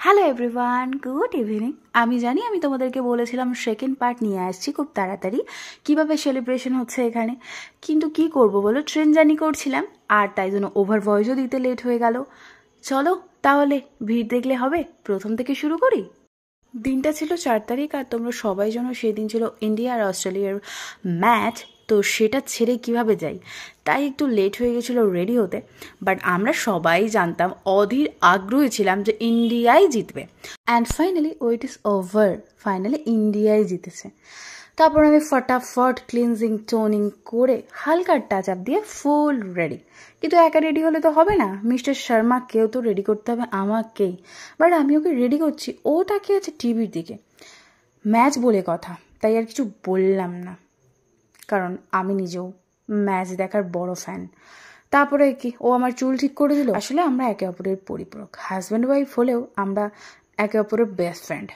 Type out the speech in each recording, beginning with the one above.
Hello everyone, good evening. আমি জানি আমি তোমাদেরকে বলেছিলাম সেকেন্ড পার্ট নিয়ে আসছি খুব তাড়াতাড়ি, কিভাবে সেলিব্রেশন হচ্ছে এখানে। কিন্তু কি করব বলো, ট্রেন জার্নি করছিলাম আর তাই জন্য ওভার ভয়েসও দিতে লেট হয়ে গেল। চলো তাহলে ভিড় দেখলে হবে, প্রথম থেকে শুরু করি। দিনটা ছিল 4 তারিখ আর তোমরা সবাই জানো সেই দিন ছিল ইন্ডিয়া আর অস্ট্রেলিয়ার ম্যাচ। তো সেটা ছেড়ে কিভাবে যাই, তাই একটু লেট হয়ে গেছিলো রেডি হতে। বাট আমরা সবাই জানতাম, অধীর আগ্রহী ছিলাম যে ইন্ডিয়াই জিতবে। And finally wait is over, finally ইন্ডিয়াই জিতেছে। তারপর আমি ফটাফট ক্লিনজিং টোনিং করে হালকা টাচ আপ দিয়ে ফুল রেডি। কিন্তু একা রেডি হলে তো হবে না, মিস্টার শর্মাকেও তো রেডি করতে হবে আমাকেই। বাট আমি ওকে রেডি করছি, ও তাকিয়ে আছে টিভির দিকে। ম্যাচ বলে কথা, তাই আর কিছু বললাম না, কারণ আমি নিজেও ম্যাচ দেখার বড় ফ্যান। তারপরে কি, ও আমার চুল ঠিক করে দিল। আসলে আমরা একে অপরের পরিপূরক, হাজব্যান্ড ওয়াইফ হলেও আমরা একে অপরের বেস্ট ফ্রেন্ড।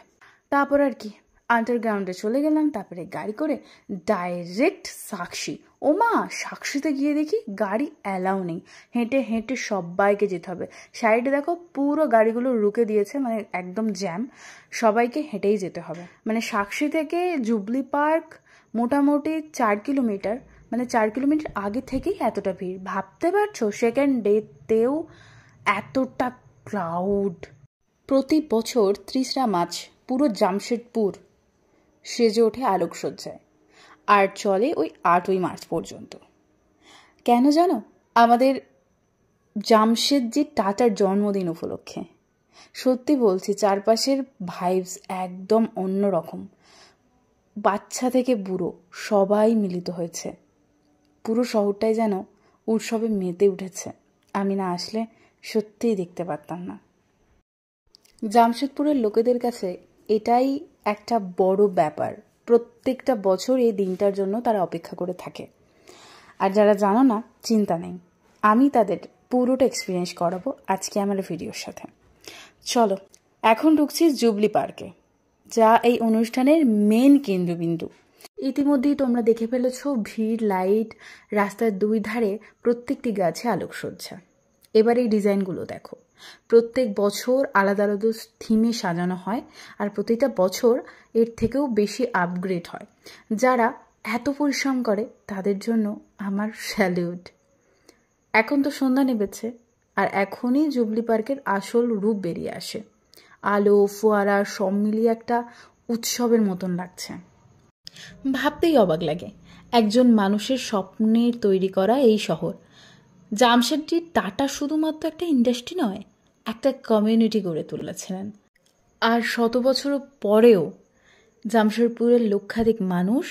তারপর আর কি, আন্ডারগ্রাউন্ডে চলে গেলাম, তারপরে গাড়ি করে ডাইরেক্ট সাক্ষী। ও মা, সাক্ষীতে গিয়ে দেখি গাড়ি অ্যালাউ নেই, হেঁটে হেঁটে সবাইকে যেতে হবে। সাইডে দেখো পুরো গাড়িগুলো রুকে দিয়েছে, মানে একদম জ্যাম, সবাইকে হেঁটেই যেতে হবে। মানে সাক্ষী থেকে জুবলি পার্ক মোটামুটি 4 কিলোমিটার, মানে 4 কিলোমিটার আগে থেকেই এতটা ভিড়, ভাবতে পারছো সেকেন্ড ডেতেও এতটা ক্রাউড। প্রতি বছর 30রা মার্চ পুরো জামশেদপুর সেজে ওঠে আলোকসজ্জায়, আর চলে ওই 8ই মার্চ পর্যন্ত। কেন জানো? আমাদের জামশেদজি টাটার জন্মদিন উপলক্ষে। সত্যি বলছি, চারপাশের ভাইবস একদম অন্যরকম। বাচ্চা থেকে বুড়ো সবাই মিলিত হয়েছে, পুরো শহরটাই যেন উৎসবে মেতে উঠেছে। আমি না আসলে সত্যিই দেখতে পারতাম না। জামশেদপুরের লোকেদের কাছে এটাই একটা বড় ব্যাপার, প্রত্যেকটা বছর এই দিনটার জন্য তারা অপেক্ষা করে থাকে। আর যারা জানো না, চিন্তা নেই, আমি তাদের পুরোটা এক্সপিরিয়েন্স করাবো আজকে আমার ভিডিওর সাথে। চলো এখন ঢুকছি জুবলি পার্কে, যা এই অনুষ্ঠানের মেন কেন্দ্রবিন্দু। ইতিমধ্যেই তোমরা দেখে ফেলেছো ভিড়, লাইট, রাস্তার দুই ধারে প্রত্যেকটি গাছে আলোকসজ্জা। এবার এই ডিজাইনগুলো দেখো, প্রত্যেক বছর আলাদা আলাদা থিমে সাজানো হয়, আর প্রতিটা বছর এর থেকেও বেশি আপগ্রেড হয়। যারা এত পরিশ্রম করে তাদের জন্য আমার স্যালিউট। এখন তো সন্ধ্যা নেমেছে, আর এখনই জুবলি পার্কের আসল রূপ বেরিয়ে আসে। আলো, ফোয়ারা সব মিলিয়ে একটা উৎসবের মতন লাগছে। ভাবতেই অবাক লাগে, একজন মানুষের স্বপ্নের তৈরি করা এই শহর জামশেদজি টাটা শুধুমাত্র একটা ইন্ডাস্ট্রি নয়, একটা কমিউনিটি গড়ে তুলেছিলেন। আর 100 বছর পরেও জামশেদপুরের লক্ষাধিক মানুষ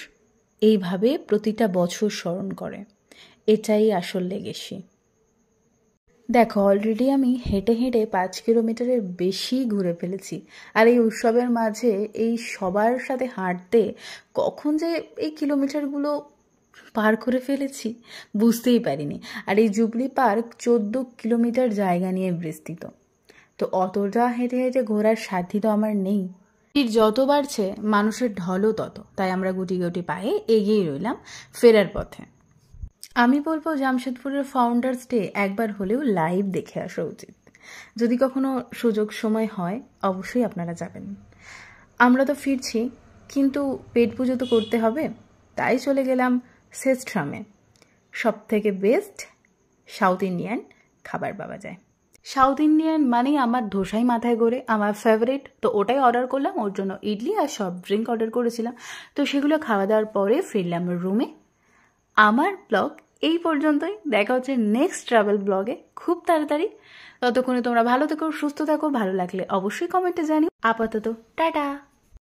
এইভাবে প্রতিটা বছর স্মরণ করে। এটাই আসল লেগেসি। দেখো, অলরেডি আমি হেঁটে হেঁটে 5 কিলোমিটারের বেশি ঘুরে ফেলেছি। আর এই উৎসবের মাঝে এই সবার সাথে হাঁটতে কখন যে এই কিলোমিটারগুলো পার করে ফেলেছি বুঝতেই পারিনি। আর এই জুবলি পার্ক 14 কিলোমিটার জায়গা নিয়ে বিস্তৃত, তো অতটা হেঁটে হেঁটে ঘোরার সাধ্য তো আমার নেই। ভিড় যত বাড়ছে মানুষের ঢলও তত, তাই আমরা গুটি গুটি পায়ে এগিয়ে রইলাম ফেরার পথে। আমি বলবো জামশেদপুরের ফাউন্ডার্স ডে একবার হলেও লাইভ দেখে আসা উচিত। যদি কখনো সুযোগ সময় হয় অবশ্যই আপনারা যাবেন। আমরা তো ফিরছি, কিন্তু পেট পুজো তো করতে হবে, তাই চলে গেলাম সেস্ট্রামে। সব থেকে বেস্ট সাউথ ইন্ডিয়ান খাবার পাওয়া যায়। সাউথ ইন্ডিয়ান মানেই আমার ধোসাই মাথায় গড়ে, আমার ফেভারিট, তো ওটাই অর্ডার করলাম। ওর জন্য ইডলি আর সফট ড্রিঙ্ক অর্ডার করেছিলাম। তো সেগুলো খাওয়া দাওয়ার পরে ফিরলাম রুমে। আমার ব্লগ এই পর্যন্তই, দেখা হচ্ছে নেক্সট ট্রাভেল ব্লগে খুব তাড়াতাড়ি। ততক্ষণে তোমরা ভালো থেকো, সুস্থ থাকো, ভালো লাগলে অবশ্যই কমেন্টে জানিও। আপাতত টাটা।